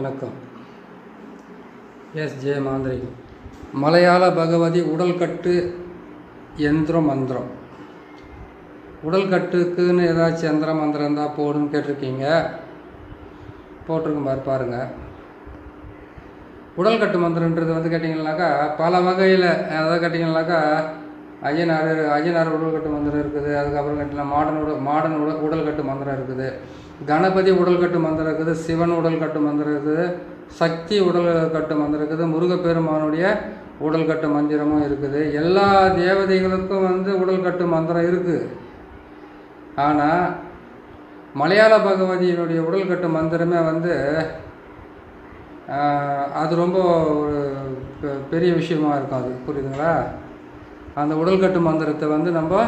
வணக்கம். எஸ்.ஜே. மாந்திரிகம். மலையாள பகவதி உடல்கட்டு யந்திர மந்திரம். உடல்கட்டுக்குன்னு ஏதாச்சும் யந்திர மந்திரம் இருந்தால் போடுன்னு கேட்டிருக்கீங்க. போட்டிருக்கும் பாருங்கள். உடல்கட்டு மந்திரன்றது வந்து கேட்டிங்கன்னாக்கா பல வகையில், அதாவது கேட்டிங்கன்னாக்கா ஐயனார் உடல்கட்டு மந்திரம் இருக்குது. அதுக்கப்புறம் கேட்டிங்கன்னா மாடர்ன் உடல்கட்டு மந்திரம் இருக்குது. கணபதி உடல்கட்டு மந்திரம் இருக்குது. சிவன் உடல்கட்டு மந்திரம் இருக்குது. சக்தி உடல்கட்டு மந்திரம் இருக்குது. முருகப்பெருமானுடைய உடல்கட்டு மந்திரமும் இருக்குது. எல்லா தேவதைகளுக்கும் வந்து உடல்கட்டு மந்திரம் இருக்குது. ஆனால் மலையாள பகவதியினுடைய உடல்கட்டு மந்திரமே வந்து அது ரொம்ப ஒரு பெரிய விஷயமா இருக்கும். அது புரியுதுங்களா? அந்த உடல்கட்டு மந்திரத்தை வந்து நம்ம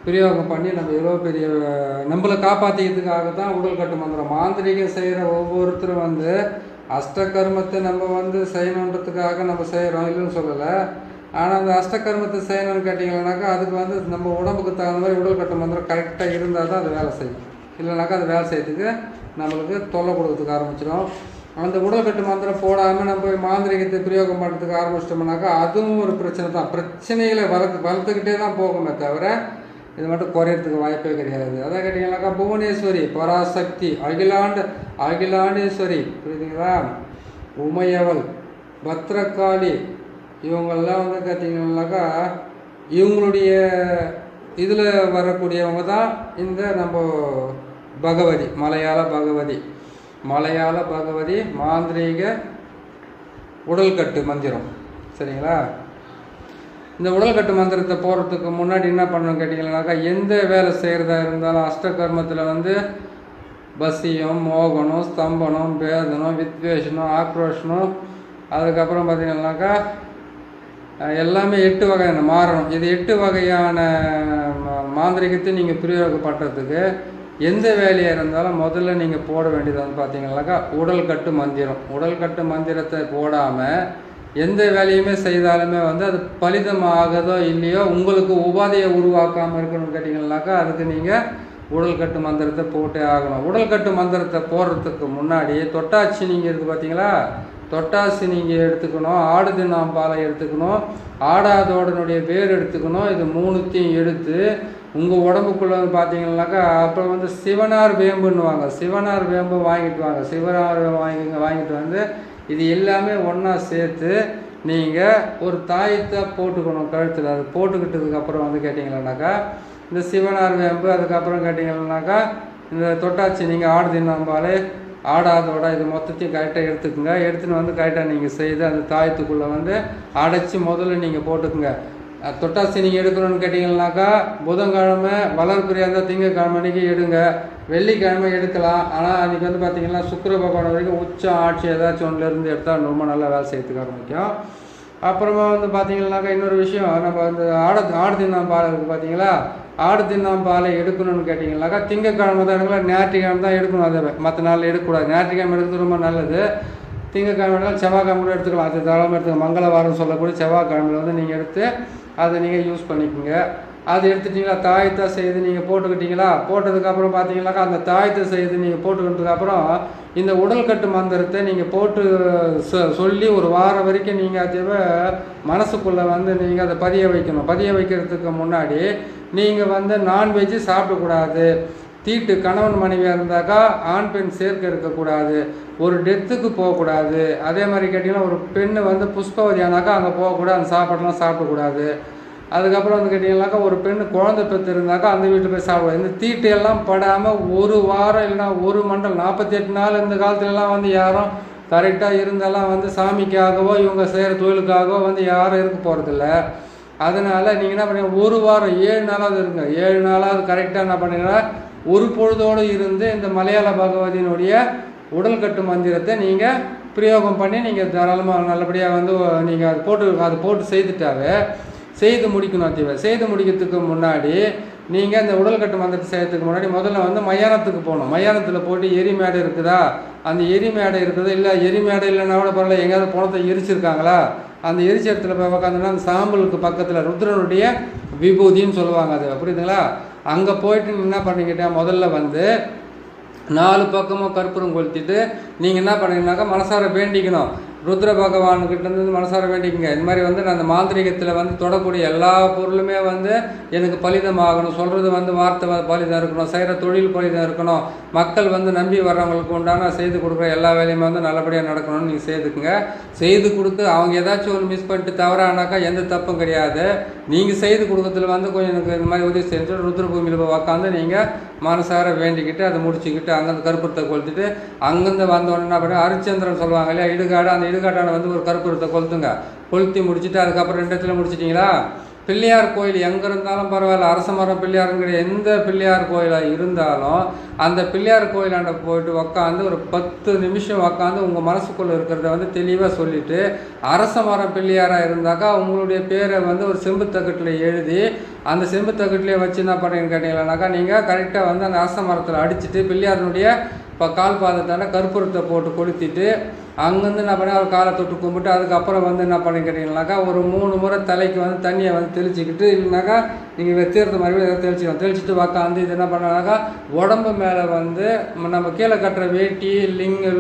பிரயோகம் பண்ணி நம்ம எவ்வளோ பெரிய நம்மளை காப்பாற்றிக்கிறதுக்காக தான் உடல்கட்டு மந்திரம். மாந்திரிகம் செய்கிற ஒவ்வொருத்தரும் வந்து அஷ்டகர்மத்தை நம்ம வந்து செய்யணுன்றதுக்காக நம்ம செய்கிறோம், இல்லைன்னு சொல்லலை. ஆனால் அந்த அஷ்டகர்மத்தை செய்யணும்னு கேட்டிங்கன்னாக்கா அதுக்கு வந்து நம்ம உடம்புக்கு தகுந்த மாதிரி உடல்கட்டு மந்திரம் கரெக்டாக இருந்தால் தான் அது வேலை செய்யும். இல்லைனாக்கா அது வேலை செய்யறதுக்கு நம்மளுக்கு தொல்லை கொடுக்கறதுக்கு ஆரம்பிச்சிடும். அந்த உடல்கட்டு மந்திரம் போடாமல் நம்ம மாந்திரிகத்தை பிரயோகம் பண்ணுறதுக்கு ஆரம்பிச்சிட்டோம்னாக்கா அதுவும் ஒரு பிரச்சனை தான். பிரச்சனைகளை வளர்த்துக்கிட்டே தான் போகுமே தவிர இது மட்டும் குறையிறதுக்கு வாய்ப்பே கிடையாது. அதான் கேட்டிங்கன்னாக்கா புவனேஸ்வரி, பராசக்தி, அகிலாண்டேஸ்வரி, புரியுதுங்களா, உமையவள், பத்ரகாளி, இவங்கெல்லாம் வந்து கேட்டிங்கன்னாக்கா இவங்களுடைய இதில் வரக்கூடியவங்க தான் இந்த நம்ம பகவதி, மலையாள பகவதி மாந்திரீக உடல்கட்டு மந்திரம். சரிங்களா? இந்த உடல்கட்டு மந்திரத்தை போகிறதுக்கு முன்னாடி என்ன பண்ணணும் கேட்டிங்கன்னாக்கா எந்த வேலை செய்கிறதா இருந்தாலும் அஷ்டகர்மத்தில் வந்து பசியம், மோகனம், ஸ்தம்பனம், பேதனம், வித்வேஷனம், ஆக்ரோஷனம், அதுக்கப்புறம் பார்த்திங்கன்னாக்கா எல்லாமே 8 வகையான மாறணும். இது 8 வகையான மாந்திரிகத்தை நீங்கள் பிரயோகப்படுறதுக்கு எந்த வேலையாக இருந்தாலும் முதல்ல நீங்கள் போட வேண்டியது வந்து பார்த்தீங்கன்னாக்கா உடல்கட்டு மந்திரம். உடல்கட்டு மந்திரத்தை போடாமல் எந்த வேலையுமே செய்தாலுமே வந்து அது பலிதமாகதோ இல்லையோ உங்களுக்கு உபாதையை உருவாக்காமல் இருக்கணும்னு கேட்டிங்கன்னாக்கா அதுக்கு நீங்கள் உடல்கட்டு மந்திரத்தை போட்டே ஆகணும். உடல்கட்டு மந்திரத்தை போடுறதுக்கு முன்னாடி தொட்டாச்சி நீங்கள் இருக்குது பார்த்தீங்களா, தொட்டாசி நீங்கள் எடுத்துக்கணும். ஆடு தின்னாம்பாலை எடுத்துக்கணும். ஆடாதோடனுடைய வேர் எடுத்துக்கணும். இது 3த்தையும் எடுத்து உங்கள் உடம்புக்குள்ளே வந்து பார்த்தீங்கன்னாக்கா அப்புறம் வந்து சிவனார் வேம்புன்னுவாங்க. சிவனார் வேம்பு வாங்கிட்டு வாங்க. சிவனார் வாங்கிட்டு வந்து இது எல்லாமே ஒன்றா சேர்த்து நீங்கள் ஒரு தாயத்தை போட்டுக்கணும் கழுத்தில். அது போட்டுக்கிட்டதுக்கப்புறம் வந்து கேட்டிங்கன்னாக்கா இந்த சிவனார் வேம்பு, அதுக்கப்புறம் கேட்டிங்கன்னாக்கா இந்த தொட்டாச்சி நீங்கள் ஆடு தின்னாம்பாலே ஆடாதோட இது மொத்தத்தையும் கரெக்டாக எடுத்துக்கோங்க. எடுத்துன்னு வந்து கரெக்டாக நீங்கள் செய்து அந்த தாயத்துக்குள்ளே வந்து அடைச்சி முதல்ல நீங்கள் போட்டுக்குங்க. தொட்டாசி நீங்கள் எடுக்கணும்னு கேட்டிங்கன்னாக்கா புதன்கிழமை, வளர்பிரியாக இருந்தால் திங்கக்கிழமை அன்றைக்கி எடுங்க. வெள்ளிக்கிழமை எடுக்கலாம். ஆனால் அன்றைக்கி வந்து பார்த்திங்கன்னா சுக்கிர பகவான் வரைக்கும் உச்சம் ஆட்சி ஏதாச்சும் ஒன்றுலேருந்து எடுத்தால் ரொம்ப நல்லா வேலை செய்யறதுக்கு ஆரம்பிக்கும். அப்புறமா வந்து பார்த்திங்கன்னாக்கா இன்னொரு விஷயம், நம்ம வந்து ஆடு தின்னாம்பாலை இருக்குது பார்த்தீங்களா, ஆடு தின்னாம்பாலை எடுக்கணும்னு கேட்டிங்கன்னாக்கா திங்கக்கிழமை தான் எடுக்கலாம், ஞாயிற்றுக்கிழமை தான் எடுக்கணும். அதை மற்ற நாளில் எடுக்கக்கூடாது. ஞாயிற்றுக்கிழமை எடுக்கிறது ரொம்ப நல்லது. திங்கக்கிழமை செவ்வாய்க்கிழமை கூட எடுத்துக்கலாம். அது தாராளமாக எடுத்துக்கலாம். மங்களவாரம் சொல்லக்கூடிய செவ்வாய்க்கிழமையில் வந்து நீங்கள் எடுத்து அதை நீங்கள் யூஸ் பண்ணிக்கோங்க. அது எடுத்துட்டிங்களா, தாயத்தை செய்து நீங்கள் போட்டுக்கிட்டீங்களா, போட்டதுக்கப்புறம் பார்த்தீங்கன்னாக்கா அந்த தாயத்தை செய்து நீங்கள் போட்டுக்கிட்டதுக்கப்புறம் இந்த உடல்கட்டு மந்திரத்தை நீங்கள் போட்டு சொல்லி ஒரு வாரம் வரைக்கும் நீங்கள் அதை மனசுக்குள்ளே வந்து நீங்கள் அதை பதிய வைக்கணும். பதிய வைக்கிறதுக்கு முன்னாடி நீங்கள் வந்து நான்வெஜ்ஜு சாப்பிடக்கூடாது. தீட்டு கணவன் மனைவியாக இருந்தாக்கா ஆண் பெண் சேர்க்கை இருக்கக்கூடாது. ஒரு டெத்துக்கு போகக்கூடாது. அதே மாதிரி கேட்டிங்கன்னா ஒரு பெண்ணு வந்து புஷ்பவதியானாக்கா அங்கே போகக்கூடாது. அந்த சாப்பாடெலாம் சாப்பிடக்கூடாது. அதுக்கப்புறம் வந்து கேட்டிங்கன்னாக்கா ஒரு பெண்ணு குழந்தை பெற்று இருந்தாக்கா அந்த வீட்டில் போய் சாப்பிடுவாங்க. இந்த தீட்டு எல்லாம் படாமல் ஒரு வாரம் இல்லைனா ஒரு மண்டலம் 48 நாள் இந்த காலத்துலலாம் வந்து யாரும் கரெக்டாக இருந்தாலாம் வந்து சாமிக்காகவோ இவங்க செய்கிற தொழிலுக்காகவோ வந்து யாரும் இருக்க போகிறதில்ல. அதனால் நீங்கள் என்ன பண்ணுங்க, ஒரு வாரம் 7 நாளாவது இருங்க. 7 நாளாவது கரெக்டாக என்ன பண்ணுங்கன்னா ஒரு பொழுதோடு இருந்து இந்த மலையாள பகவதியினுடைய உடல்கட்டு மந்திரத்தை நீங்கள் பிரயோகம் பண்ணி நீங்கள் தாராளமாக நல்லபடியாக வந்து நீங்கள் அது போட்டு செய்துட்டாவே செய்து முடிக்கணும். செய்து முடிக்கிறதுக்கு முன்னாடி நீங்கள் இந்த உடல்கட்டு மந்திரத்தை செய்யறதுக்கு முன்னாடி முதல்ல வந்து மயானத்துக்கு போகணும். மயானத்தில் போட்டு எரிமேடை இருக்குதா, அந்த எரிமேடை இருக்குதா, இல்லை எரிமேடை இல்லைன்னா கூட பரவாயில்ல, எங்கேயாவது பணத்தை எரிச்சிருக்காங்களா, அந்த எரிச்ச இடத்துல போய் உட்காந்துன்னா அந்த சாம்பலுக்கு பக்கத்தில் ருத்ரனுடைய விபூதின்னு சொல்லுவாங்க. அது புரியுதுங்களா? அங்கே போயிட்டு என்ன பண்ணிக்கிட்டேன், முதல்ல வந்து 4 பக்கமும் கற்பூரம் கொளுத்திட்டு நீங்கள் என்ன பண்ணுறீங்கன்னாக்கா மனசார வேண்டிக்கணும். ருத்ர பகவான்கிட்ட இருந்து மனசார வேண்டிக்கங்க. இந்த மாதிரி வந்து நான் அந்த மாந்திரிகத்தில் வந்து தொடக்கூடிய எல்லா பொருளுமே வந்து எனக்கு பலிதமாகணும், சொல்கிறது வந்து வார்த்தை பலிதம் இருக்கணும், செய்கிற தொழில் பலிதம் இருக்கணும், மக்கள் வந்து நம்பி வர்றவங்களுக்கு உண்டான செய்து கொடுக்குற எல்லா வேலையுமே வந்து நல்லபடியாக நடக்கணும்னு நீங்கள் செய்துக்குங்க. செய்து கொடுத்து அவங்க ஏதாச்சும் ஒரு மிஸ் பண்ணிட்டு தவறானாக்கா எந்த தப்பும் கிடையாது. நீங்கள் செய்து கொடுக்கறதுல வந்து கொஞ்சம் எனக்கு இந்த மாதிரி உதவி செஞ்சு ருத்ரபூமியில் போய் உக்காந்து நீங்கள் மனசார வேண்டிக்கிட்டு அதை முடிச்சுக்கிட்டு அங்கேருந்து கற்பூரத்தை கொளுத்திட்டு அங்கேருந்து வந்தோடனே என்ன பண்ண ஹரிச்சந்திரன் சொல்லுவாங்க இல்லையா, இடுகாடு, அந்த இடுகாட்டான வந்து ஒரு கற்பூரத்தை கொளுத்துங்க. கொளுத்தி முடிச்சுட்டு அதுக்கப்புறம் 2 இடத்துல முடிச்சிட்டிங்களா, பிள்ளையார் கோயில் எங்கே இருந்தாலும் பரவாயில்ல, அரச மரம் பிள்ளையாருங்கிற எந்த பிள்ளையார் கோயிலாக இருந்தாலும் அந்த பிள்ளையார் கோயிலாண்ட போயிட்டு உக்காந்து ஒரு 10 நிமிஷம் உக்காந்து உங்கள் மனசுக்குள்ளே இருக்கிறத வந்து தெளிவாக சொல்லிவிட்டு, அரச மரம் பிள்ளையாராக இருந்தாக்கா உங்களுடைய பேரை வந்து ஒரு செம்பு தகட்டில் எழுதி அந்த செம்பு தகட்டிலே வச்சு என்ன பண்ணுறீங்கன்னு கேட்டீங்கன்னாக்கா நீங்கள் கரெக்டாக வந்து அந்த அரச மரத்தில் அடிச்சுட்டு பிள்ளையாருடைய இப்போ கால் பாதத்தான கற்பூரத்தை போட்டு கொளுத்திட்டு அங்கேருந்து என்ன பண்ணி அவர் காலை தொட்டு கும்பிட்டு அதுக்கப்புறம் வந்து என்ன பண்ணி கேட்டிங்கனாக்கா ஒரு 3 முறை தலைக்கு வந்து தண்ணியை வந்து தெளிச்சிக்கிட்டு, இல்லைனாக்கா நீங்கள் தீர்த்த மாதிரி எதாவது தெளிச்சிட்டு உக்காந்து இது என்ன பண்ணாக்கா உடம்பு மேலே வந்து நம்ம கீழே கட்டுற வேட்டி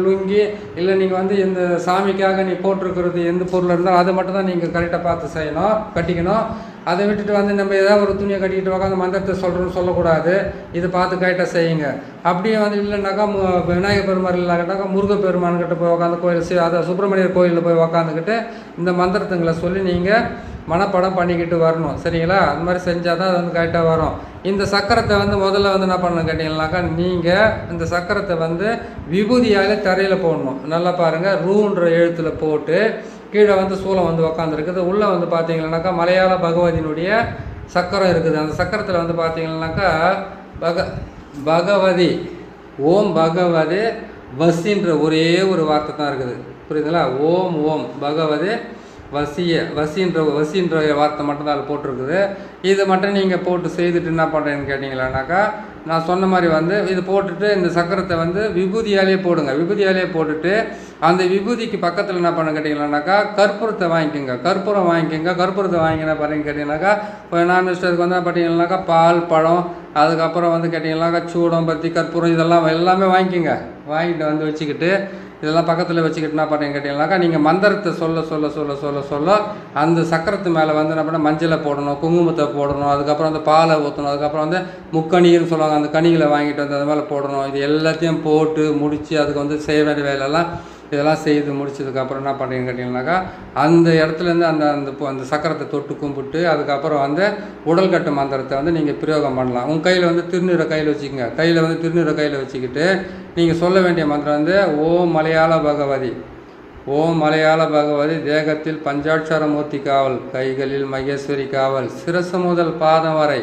லுங்கி இல்லை நீங்கள் வந்து இந்த சாமிக்காக நீ போட்டிருக்கிறது எந்த பொருள் இருந்தாலும் அதை மட்டும் தான் நீங்கள் கரெக்டாக பார்த்து செய்யணும், கட்டிக்கணும். அதை விட்டுட்டு வந்து நம்ம ஏதாவது ஒரு துணியை கட்டிக்கிட்டு உட்காந்து மந்திரத்தை சொல்கிறோன்னு சொல்லக்கூடாது. இதை பார்த்து கரெக்டாக செய்யுங்க. அப்படியே வந்து இல்லைனாக்கா விநாயகர் பெருமாள் இல்லைனாக்கா முருகப்பெருமான்கிட்ட போய் உட்காந்து கோயில் அதை சுப்பிரமணியர் கோயிலில் போய் உக்காந்துக்கிட்டு இந்த மந்திரத்துங்களை சொல்லி நீங்கள் மனப்படம் பண்ணிக்கிட்டு வரணும். சரிங்களா? அந்த மாதிரி செஞ்சால் தான் அது வந்து கரெக்டாக வரும். இந்த சக்கரத்தை வந்து முதல்ல வந்து என்ன பண்ணணும் கேட்டிங்கனாக்கா, நீங்கள் இந்த சக்கரத்தை வந்து விபூதியால் தரையில் போடணும். நல்லா பாருங்கள், ரூன்ற எழுத்தில் போட்டு கீழே வந்து சூளம் வந்து உக்காந்துருக்குது. உள்ளே வந்து பார்த்தீங்கன்னாக்கா மலையாள பகவதியினுடைய சக்கரம் இருக்குது. அந்த சக்கரத்தில் வந்து பார்த்தீங்கன்னாக்கா பகவதி ஓம் பகவதி வசின்ற ஒரே ஒரு வார்த்தை தான் இருக்குது. புரியுதுங்களா? ஓம் ஓம் பகவதி வசின்ற வார்த்தை மட்டும்தான் அதில் போட்டிருக்குது. இதை மட்டும் நீங்கள் போட்டு செய்துட்டு என்ன பண்ணுறேன்னு கேட்டிங்களானாக்கா, நான் சொன்ன மாதிரி வந்து இது போட்டுட்டு இந்த சக்கரத்தை வந்து விபூதியாலே போடுங்க. விபூதியாலே போட்டுட்டு அந்த விபூதிக்கு பக்கத்தில் என்ன பண்ண கேட்டிங்களானாக்கா கற்பூரத்தை வாங்கிக்கோங்க. கற்பூரத்தை வாங்கினா பார்த்தீங்கன்னு கேட்டிங்கனாக்கா, இப்போ நான்வெஜ்டருக்கு வந்து பார்த்தீங்கன்னாக்கா பால் பழம் அதுக்கப்புறம் வந்து கேட்டிங்கனாக்கா சூடம் பத்தி கற்பூரம் இதெல்லாம் எல்லாமே வாங்கிக்கோங்க. வாங்கிட்டு வந்து வச்சுக்கிட்டு இதெல்லாம் பக்கத்தில் வச்சுக்கிட்டு என்ன பண்ணுறீங்க கேட்டிங்கனாக்கா, நீங்கள் மந்திரத்தை சொல்ல அந்த சக்கரத்து மேலே வந்து என்ன பண்ண மஞ்சளை போடணும், குங்குமத்தை போடணும், அதுக்கப்புறம் வந்து பாலை ஊற்றணும், அதுக்கப்புறம் வந்து முக்கணின்னு சொல்லுவாங்க அந்த கனிகளை வாங்கிட்டு வந்து அது மேலே போடணும். இது எல்லாத்தையும் போட்டு முடித்து அதுக்கு வந்து செய்ய வேண்டிய வேலையெல்லாம் இதெல்லாம் செய்து முடிச்சதுக்கப்புறம் என்ன பண்ணுறீங்கன்னு கேட்டிங்கனாக்கா, அந்த இடத்துலேருந்து அந்த சக்கரத்தை தொட்டு கும்பிட்டு அதுக்கப்புறம் வந்து உடல் கட்டு மந்திரத்தை வந்து நீங்கள் பிரயோகம் பண்ணலாம். உங்கள் கையில் வந்து திருநீரை கையில் வச்சுக்கோங்க. திருநீரை கையில் வச்சுக்கிட்டு நீங்கள் சொல்ல வேண்டிய மந்திரம் வந்து ஓம் மலையாள பகவதி தேகத்தில் பஞ்சாட்சர மூர்த்தி காவல், கைகளில் மகேஸ்வரி காவல், சிரசு முதல் பாதம் வரை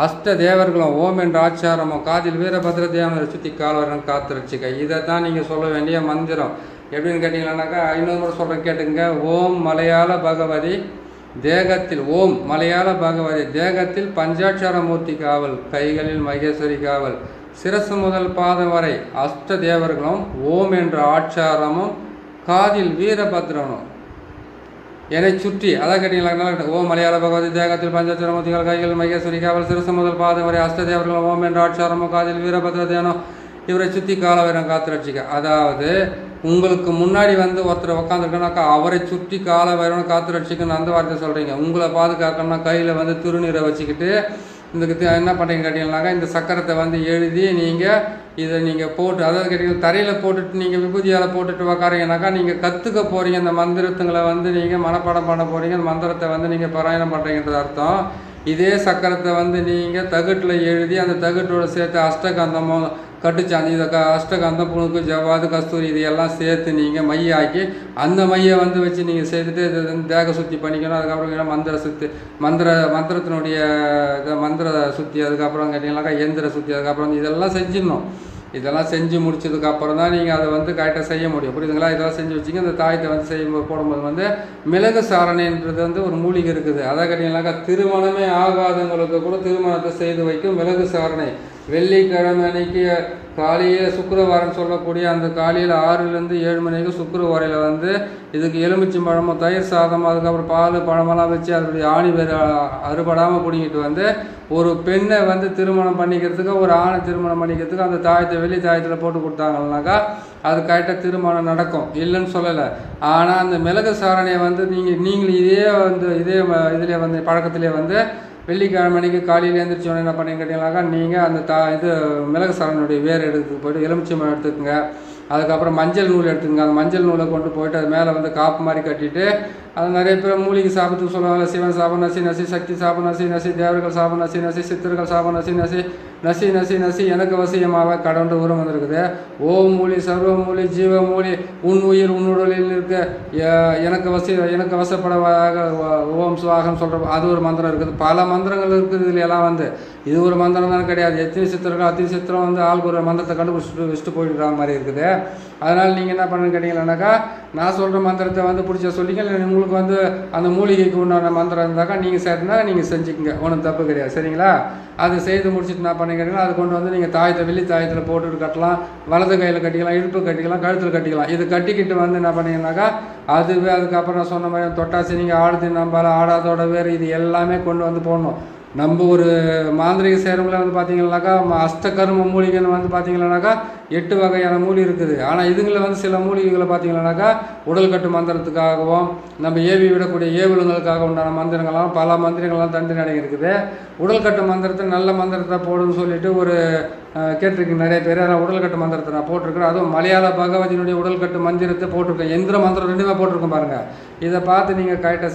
அஷ்ட தேவர்களும் ஓம் என்ற ஆச்சாரமும், காதில் வீரபத்ர தேவனை சுற்றி கால்வரன் காத்து ரட்சிக்க. இதை தான் நீங்கள் சொல்ல வேண்டிய மந்திரம். எப்படின்னு கேட்டிங்கன்னாக்கா, இன்னொரு முறை சொல்கிறேன் கேட்டுங்க. ஓம் மலையாள பகவதி தேகத்தில் பஞ்சாட்சர மூர்த்தி காவல், கைகளில் மகேஸ்வரி காவல், சிரசு முதல் பாதம் வரை அஷ்ட தேவர்களும் ஓம் என்ற ஆச்சாரமும், காதில் வீரபத்ரனும் என்னை சுற்றி. அதான் கேட்டீங்களா? ஓம் மலையாள பகவதி தேகத்தில் பஞ்சாட்சர மூர்த்தி காவல், கைகளில் மகேஸ்வரி காவல், சிரசு முதல் பாதம் வரை அஷ்ட தேவர்களும் ஓம் என்ற ஆச்சாரமும், காதில் வீரபத்ர தேவனும் இவரை சுற்றி காலவரம் காத்து ரட்சிக்க. அதாவது உங்களுக்கு முன்னாடி வந்து ஒருத்தர் உக்காந்துருக்கனாக்கா அவரை சுற்றி காலவரம் காத்து ரட்சிக்கணும்னு அந்த வார்த்தை சொல்கிறீங்க. உங்களை பாதுகாக்கணும்னா கையில் வந்து திருநீரை வச்சுக்கிட்டு என்ன பண்ணுறீங்க கேட்டிங்கன்னாக்கா, இந்த சக்கரத்தை வந்து எழுதி இதை நீங்கள் போட்டு, அதாவது கேட்டிங்கன்னா தரையில் போட்டுட்டு நீங்கள் விபூதியால் போட்டுட்டு உக்காரீங்கனாக்கா நீங்கள் கற்றுக்க போகிறீங்க. இந்த மந்திரத்துங்களை வந்து நீங்கள் மனப்பாடம் பண்ண போகிறீங்க. அந்த மந்திரத்தை வந்து நீங்கள் பாராயணம் பண்ணுறீங்கன்றது அர்த்தம். இதே சக்கரத்தை வந்து நீங்கள் தகட்டில் எழுதி அந்த தகட்டோடு சேர்த்து அஷ்டகந்தமும் கட்டுச்சாந்தி இதை அஷ்டகந்தம் புணுக்கு ஜவ்வாது கஸ்தூரி இதையெல்லாம் சேர்த்து நீங்கள் மையாக்கி அந்த மையை வந்து வச்சு நீங்கள் செய்துட்டு இது தேக சுத்தி பண்ணிக்கணும். அதுக்கப்புறம் மந்திரத்தினுடைய மந்திர சுத்தி, அதுக்கப்புறம் கேட்டிங்கனாக்கா எந்திர சுத்தி, அதுக்கப்புறம் இதெல்லாம் செஞ்சிடணும். இதெல்லாம் செஞ்சு முடிச்சதுக்கப்புறம் தான் நீங்கள் அதை வந்து கரெக்டாக செய்ய முடியும். புரியுதுங்களா? இதெல்லாம் செஞ்சு வச்சுங்க. அந்த தாயத்தை வந்து போடும்போது வந்து மிளகு சாரணைன்றது வந்து ஒரு மூலிகை இருக்குது. அதை கேட்டிங்கனாக்கா திருமணமே ஆகாதவங்களுக்கு கூட திருமணத்தை செய்து வைக்கும் மிளகு சாரணை. வெள்ளிக்கிழமை அன்னைக்கு காலையில் சுக்கிரவாரம் சொல்லக்கூடிய அந்த காலையில் 6லேருந்து 7 மணிக்கு சுக்கிரவாரையில் வந்து இதுக்கு எலுமிச்சம்பழமும் தயிர் சாதம் அதுக்கப்புறம் பால் பழமெல்லாம் வச்சு அதனுடைய ஆணி வேறு அறுபடாமல் பிடிங்கிட்டு வந்து ஒரு பெண்ணை வந்து திருமணம் பண்ணிக்கிறதுக்கு ஒரு ஆணை திருமணம் பண்ணிக்கிறதுக்கு அந்த தாயத்தை வெள்ளி தாயத்தில் போட்டு கொடுத்தாங்கன்னாக்கா அது கரெக்டாக திருமணம் நடக்கும், இல்லைன்னு சொல்லலை. ஆனால் அந்த மிளகு சாரணையை வந்து நீங்கள் இதே இதிலே வந்து பழக்கத்திலே வந்து வெள்ளிக்கிழமை மணிக்கு காலையில் எழுந்திரிச்சோன்னே என்ன பண்ணி கேட்டீங்கன்னாக்கா நீங்கள் அந்த மிளகு சாரனுடைய வேர் எடுத்து போய்ட்டு எலுமிச்சம்பழம் எடுத்துக்கோங்க. அதுக்கப்புறம் மஞ்சள் நூல் எடுத்துக்கோங்க. அந்த மஞ்சள் நூலை கொண்டு போயிட்டு அது மேலே வந்து காப்பு மாதிரி கட்டிட்டு அது நிறைய பேர் மூலிகை சாப்பிட்டு சொல்லுவாங்க. சிவன் சாபம் நசி நசி, சக்தி சாபம் நசி நசி, தேவர்கள் சாபம் நசி நசி, சித்தர்கள் சாபம் நசி நசி, நசி நசி நசி எனக்கு வசியமாக கடவுண்டு உரம் வந்திருக்குது. ஓம் மூலி சர்வ மூலி ஜீவ மூலி உன் உயிர் உன்னுடலில் இருக்க எனக்கு வசப்பட ஓம் சுவாகம் சொல்கிற அது ஒரு மந்திரம் இருக்குது. பல மந்திரங்கள் இருக்குது. இதில் எல்லாம் வந்து இது ஒரு மந்திரம் தான் கிடையாது. எத்தனை சித்திரங்கள் அத்தனை சித்திரம் வந்து ஆளுக்கு ஒரு மந்திரத்தை கண்டுபிடிச்சிட்டு வச்சுட்டு போயிடுற மாதிரி இருக்குது. அதனால் நீங்கள் என்ன பண்ணுன்னு கேட்டீங்கன்னாக்கா நான் சொல்கிற மந்திரத்தை வந்து பிடிச்ச சொல்லிங்க. உங்களுக்கு வந்து அந்த மூலிகைக்கு உண்டான மந்திரம் இருந்தாக்கா நீங்கள் சேர்த்துனா நீங்கள் செஞ்சுக்கோங்க, ஒன்றும் தப்பு கிடையாது. சரிங்களா? அது செய்து முடிச்சுட்டு நான் பண்ணிக்கிறீங்களா அது கொண்டு வந்து நீங்கள் தாயத்தை வெள்ளி தாயத்தில் போட்டுட்டு கட்டலாம், வலது கையில் கட்டிக்கலாம், இடுப்பு கட்டிக்கலாம், கழுத்தில் கட்டிக்கலாம். இது கட்டிக்கிட்டு வந்து என்ன பண்ணிங்கன்னாக்கா அதுவே அதுக்கப்புறம் நான் சொன்ன மாதிரி தொட்டாசி நீங்கள் ஆடுது நம்பால் ஆடாதோட வேறு இது எல்லாமே கொண்டு வந்து போடணும். நம்ம ஒரு மாந்திரிக சேரமில் வந்து பார்த்திங்கன்னாக்கா அஷ்டகர்ம மூலிகைன்னு வந்து பார்த்திங்கன்னாக்கா 8 வகையான மூலிகை இருக்குது. ஆனால் இதுங்களில் வந்து சில மூலிகைகளை பார்த்திங்கன்னாக்கா உடல் கட்டு மந்திரத்துக்காகவும் நம்ம ஏவி விடக்கூடிய ஏவலுங்களுக்காக உண்டான மந்திரங்கள்லாம் பல மந்திரங்கள்லாம் தண்டனை இருக்குது. உடல் கட்டு மந்திரத்தை நல்ல மந்திரத்தை போடுன்னு சொல்லிட்டு ஒரு கேட்டிருக்கேன் நிறைய பேர். ஆனால் உடல் கட்டு மந்திரத்தை நான் போட்டிருக்கிறேன். அதுவும் மலையாள பகவதியினுடைய உடல் கட்டு மந்திரத்தை போட்டிருக்கேன். எந்திர மந்திரம் 2மே போட்டிருக்கேன் பாருங்கள். இதை பார்த்து நீங்கள் கரெக்டாக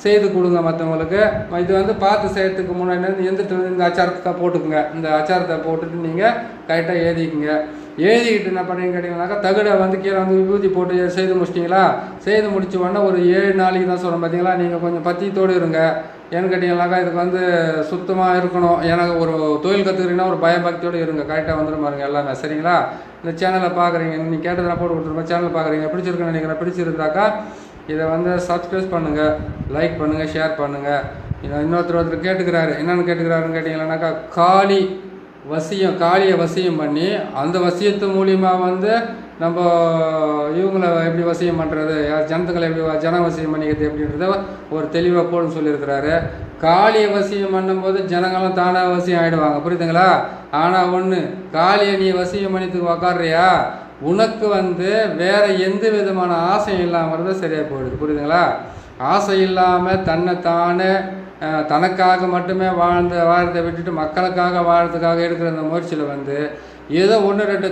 செய்து கொடுங்க மற்றவங்களுக்கு. இது வந்து பார்த்து செய்யறதுக்கு முன்னாடி எந்திரத்தில் இந்த அச்சாரத்தை போட்டுக்குங்க. இந்த அச்சாரத்தை போட்டுட்டு நீங்கள் கரெக்டாக எழுதிக்குங்க. எழுதிக்கிட்டு என்ன பண்ணீங்க கேட்டிங்கன்னாக்கா தகுடை வந்து கீழே வந்து விபூதி போட்டு செய்து முடிச்சிட்டிங்களா? செய்து முடிச்ச உடனே ஒரு 7 நாளைக்கு தான் சொல்கிறேன் பார்த்தீங்களா. நீங்கள் கொஞ்சம் பத்தியத்தோடு இருங்க. ஏன்னு கேட்டிங்கன்னாக்கா இதுக்கு வந்து சுத்தமாக இருக்கணும். எனக்கு ஒரு தொழில் கற்றுக்கிறீங்கன்னா ஒரு பயபக்தியோடு இருங்க. கரெக்டாக வந்துடும் பாருங்க எல்லாமே. சரிங்களா? இந்த சேனலை பார்க்குறீங்க, நீங்கள் கேட்டதை நான் போட்டு கொடுத்துருப்பேன். சேனல் பார்க்குறீங்க, பிடிச்சிருக்குன்னு நினைக்கிறேன். பிடிச்சிருந்தாக்கா இதை வந்து சப்ஸ்கிரைப் பண்ணுங்கள், லைக் பண்ணுங்கள், ஷேர் பண்ணுங்கள். இன்னொருத்தர் கேட்டுக்கிறாரு. என்னென்னு கேட்டுக்கிறாருன்னு கேட்டிங்கன்னாக்கா காளியை வசியம் பண்ணி அந்த வசியத்து மூலியமாக வந்து நம்ம இவங்களை எப்படி வசியம் பண்ணுறது, ஜனத்துக்களை எப்படி ஜன வசியம் பண்ணிக்கிறது எப்படின்றத ஒரு தெளிவாக போடுன்னு சொல்லியிருக்கிறாரு. காளியை வசியம் பண்ணும்போது ஜனங்களும் தானாக வசியம் ஆகிடுவாங்க, புரியுதுங்களா? ஆனால் ஒன்று, காளியை நீ வசியம் பண்ணித்துக்கு உக்காடுறியா உனக்கு வந்து வேறு எந்த விதமான ஆசையும் இல்லாமல் தான் சரியாக போயிடுது, புரியுதுங்களா? ஆசை இல்லாமல் தன்னைத்தானே தனக்காக மட்டுமே வாழ்றதை விட்டுட்டு மக்களுக்காக வாழ்றதுக்காக எடுக்கிற அந்த முயற்சியில் வந்து ஏதோ 1-2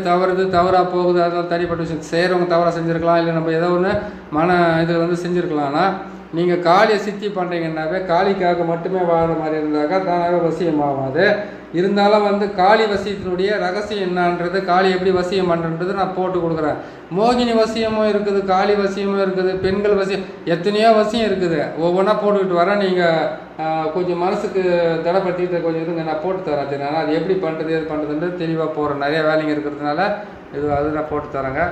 தவறாக போகுது. அதெல்லாம் தனிப்பட்ட விஷயம். செய்கிறவங்க தவறாக செஞ்சுருக்கலாம், இல்லை நம்ம ஏதோ ஒன்று இதில் வந்து செஞ்சுருக்கலாம்னா நீங்கள் காளியை சித்தி பண்ணுறீங்கன்னாவே காளிக்காக மட்டுமே வாழ்கிற மாதிரி இருந்தாக்கா தானாகவே வசியம் ஆகாது. இருந்தாலும் வந்து காளி வசியத்தினுடைய ரகசியம் என்னன்றது, காளி எப்படி வசியம் பண்ணுறது நான் போட்டு கொடுக்குறேன். மோகினி வசியமும் இருக்குது, காளி வசியமும் இருக்குது, பெண்கள் வசியம், எத்தனையோ வசியம் இருக்குது. ஒவ்வொன்றா போட்டுக்கிட்டு வரேன். நீங்கள் கொஞ்சம் மனசுக்கு தடைப்படுத்திக்கிட்டு கொஞ்சம் இதுங்க நான் போட்டு தரேன். ஆனால் அது எப்படி பண்ணுறது எது பண்ணுறதுன்றது தெளிவாக போகிறேன். நிறைய வேலைங்க இருக்கிறதுனால அது நான் போட்டு தரேங்க.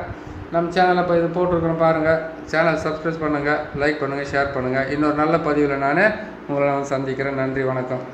நம்ம சேனலை இப்போ இது போட்டிருக்கிறோம் பாருங்கள். சேனல் சப்ஸ்கிரைப் பண்ணுங்கள், லைக் பண்ணுங்கள், ஷேர் பண்ணுங்கள். இன்னொரு நல்ல பதிவில் நான் உங்களை சந்திக்கிறேன். நன்றி, வணக்கம்.